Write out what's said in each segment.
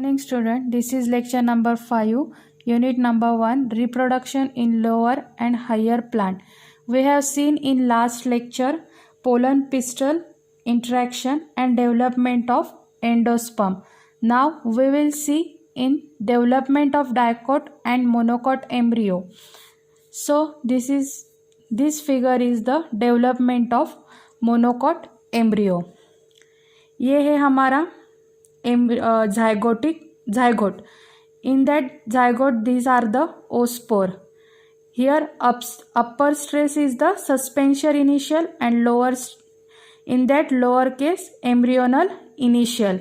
morning student, this is lecture number 5, unit number 1, reproduction in lower and higher plant. We have seen in last lecture pollen pistil interaction and development of endosperm. Now we will see in development of dicot and monocot embryo. So this figure is the development of monocot embryo. ये है हमारा zygote. In that zygote, these are the oospore. Here upper stress is the suspension initial and lower in that lower case embryonal initial.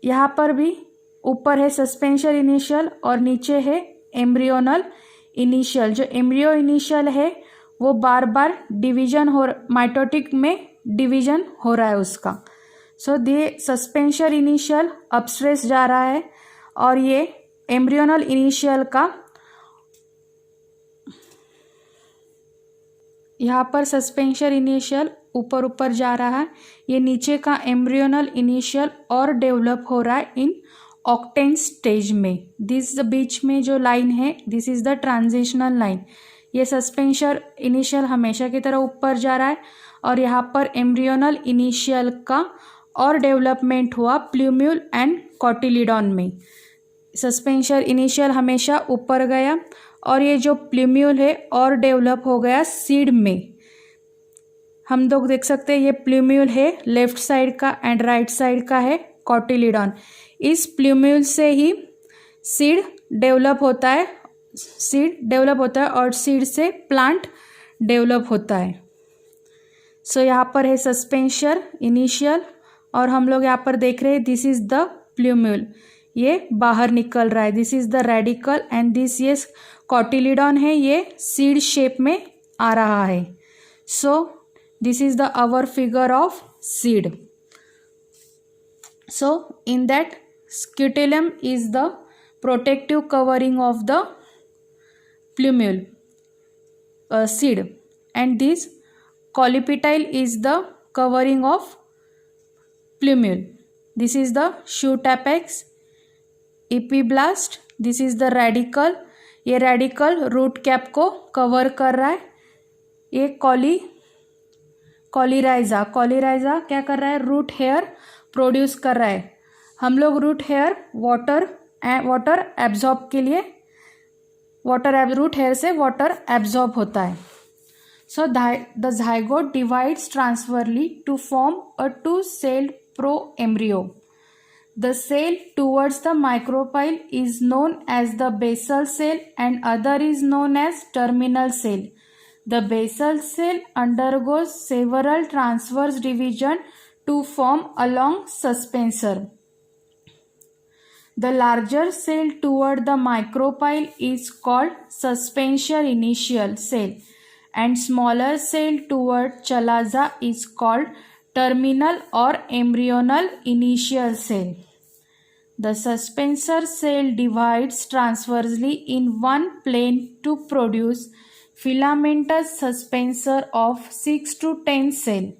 यहाँ पर भी ऊपर है suspension initial और नीचे है एम्ब्रियोनल इनिशियल. जो एम्ब्रियो इनिशियल है वो बार बार डिवीजन हो माइटोटिक में डिवीजन हो रहा है उसका. सो ये सस्पेंशन इनिशियल अपस्ट्रेस जा रहा है और ये एम्ब्रियोनल इनिशियल का यहाँ पर सस्पेंशन इनिशियल ऊपर ऊपर जा रहा है. ये नीचे का एम्ब्रियोनल इनिशियल और डेवलप हो रहा है इन ऑक्टेन स्टेज में. दिस बीच में जो लाइन है this is the transitional line. ये सस्पेंशन इनिशियल हमेशा की तरह ऊपर जा रहा है और यहाँ पर एम्ब्रियोनल इनिशियल का और डेवलपमेंट हुआ प्लूम्यूल एंड कॉटिलिडॉन में. सस्पेंशन इनिशियल हमेशा ऊपर गया और ये जो प्लूम्यूल है और डेवलप हो गया सीड में. हम लोग देख सकते हैं ये प्लूम्यूल है लेफ्ट साइड का एंड राइट साइड का है कॉटिलिडॉन. इस प्लूम्यूल से ही सीड डेवलप होता है और सीड से प्लांट डेवलप होता है. सो यहाँ पर है सस्पेंशन इनिशियल और हम लोग यहाँ पर देख रहे हैं दिस इज द प्लूम्यूल. ये बाहर निकल रहा है. This is the radicle and this ये कॉटिलिडॉन है. ये सीड शेप में आ रहा है. So this is the our figure of seed. So in that scutellum is the protective covering of the plumule seed and this colipetile is the covering of plumule. This is the shoot apex. Epiblast, this is the radicle. ये radical root cap को cover कर रहा है. ये कोलिराइजा क्या कर रहा है रूट हेयर प्रोड्यूस कर रहा है. हम लोग रूट हेयर वाटर एब्जॉर्ब के लिए रूट हेयर से वाटर एब्जॉर्ब होता है. So the zygote divides transversely to form a two-celled pro-embryo. The cell towards the micropyle is known as the basal cell and other is known as terminal cell. The basal cell undergoes several transverse division to form a long suspensor. The larger cell toward the micropyle is called suspension initial cell and smaller cell toward chalaza is called terminal or embryonal initial cell. The suspensor cell divides transversely in one plane to produce filamentous suspensor of 6 to 10 cells.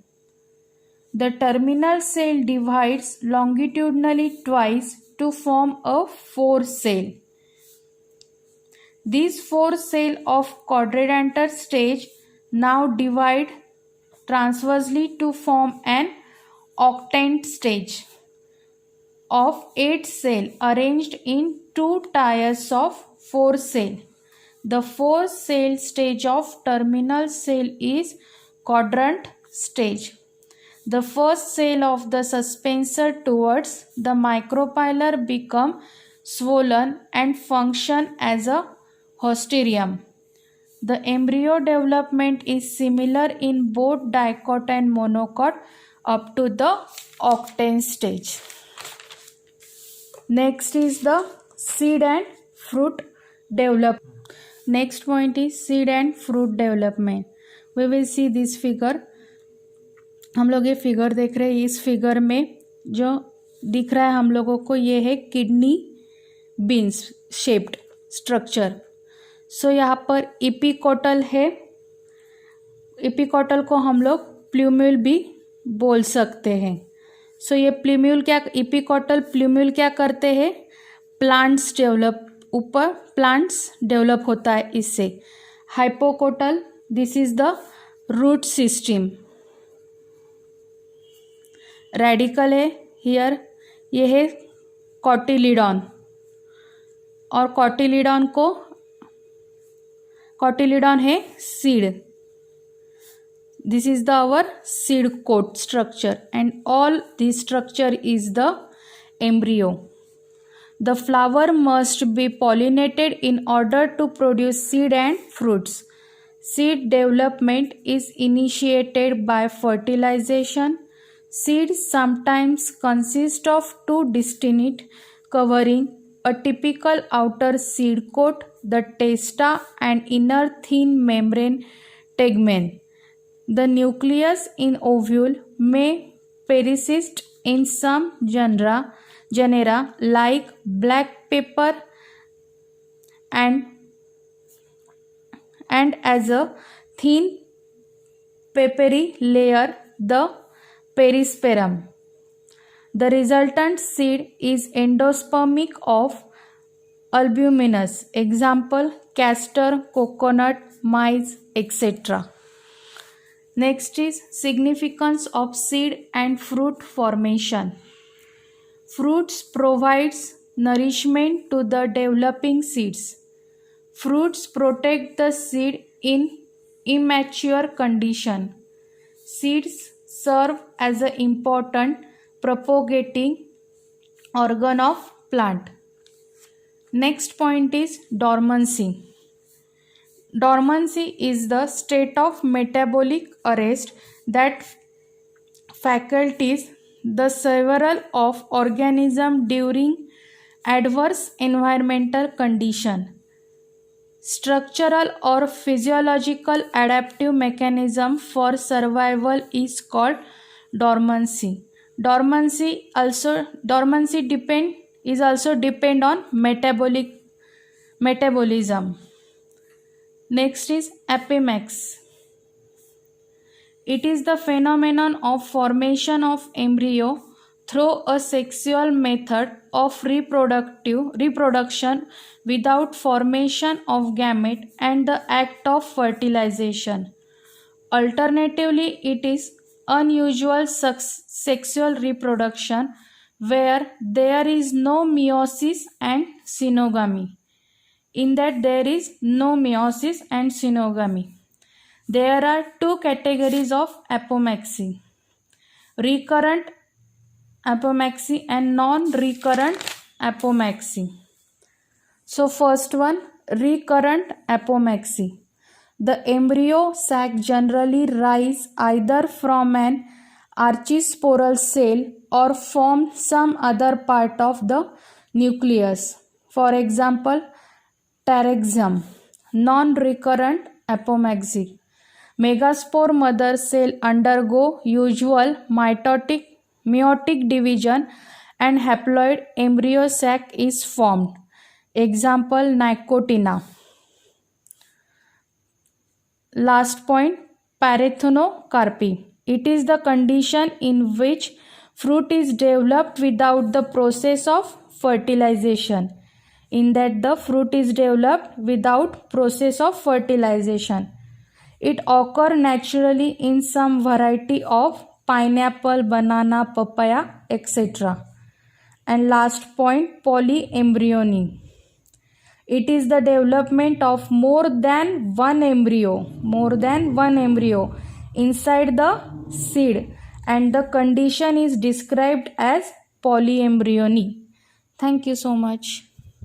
The terminal cell divides longitudinally twice to form a 4-cell. These 4 cells of quadrantar stage now divide transversely to form an octant stage of 8 cells arranged in 2 tiers of 4 cells. The 4-cell stage of terminal cell is quadrant stage. The first cell of the suspensor towards the micropylar become swollen and function as a hosterium. The embryo development is similar in both dicot and monocot up to the octane stage. Next is the seed and fruit development. Next point is seed and fruit development. We will see this figure. हम लोग ये figure देख रहे हैं. इस figure में जो दिख रहा है हम लोगों को ये है किडनी बीन्स शेप्ड स्ट्रक्चर. सो यहाँ पर इपिकोटल है. इपिकोटल को हम लोग प्लूम्यूल भी बोल सकते हैं. सो ये प्ल्यूम्यूल क्या, इपिकॉटल प्ल्यूम्यूल क्या करते हैं, प्लांट्स डेवलप, ऊपर प्लांट्स डेवलप होता है इससे. Hypocotyl, this is the root system. Radicle है हियर, ये है कॉटिलीडॉन, और कॉटिलीडॉन है seed. This is the our seed coat structure and all this structure is the embryo. The flower must be pollinated in order to produce seed and fruits. Seed development is initiated by fertilization. Seeds sometimes consist of two distinct covering, a typical outer seed coat, the testa, and inner thin membrane tegmen. The nucleus in ovule may persist in some genera like black pepper and as a thin peppery layer, the perisperm. The resultant seed is endospermic of albuminous. Example, castor, coconut, maize, etc. Next is significance of seed and fruit formation. Fruits provides nourishment to the developing seeds. Fruits protect the seed in immature condition. Seeds serve as an important propagating organ of plant. Next point is dormancy. Dormancy is the state of metabolic arrest that faculties the survival of organism during adverse environmental condition. Structural or physiological adaptive mechanism for survival is called dormancy. Dormancy depend on metabolism. Next is apemex. It is the phenomenon of formation of embryo through a sexual method of reproduction without formation of gamete and the act of fertilization. Alternatively, it is unusual sexual reproduction where there is no meiosis and synogamy. In that there is no meiosis and synogamy. There are two categories of apomexy: recurrent apomexy and non-recurrent apomexy. So first one, recurrent apomexy. The embryo sac generally rise either from an archisporal cell or from some other part of the nucleus. For example, pterygium. Non-recurrent apomexy. Megaspore mother cell undergo usual meiotic division and haploid embryo sac is formed. Example, Nicotina. Last point, parthenocarpy. It is the condition in which fruit is developed without the process of fertilization. In that the fruit is developed without process of fertilization. It occurs naturally in some variety of pineapple, banana, papaya, etc. And last point, polyembryony. It is the development of more than one embryo inside the seed, and the condition is described as polyembryony. Thank you so much.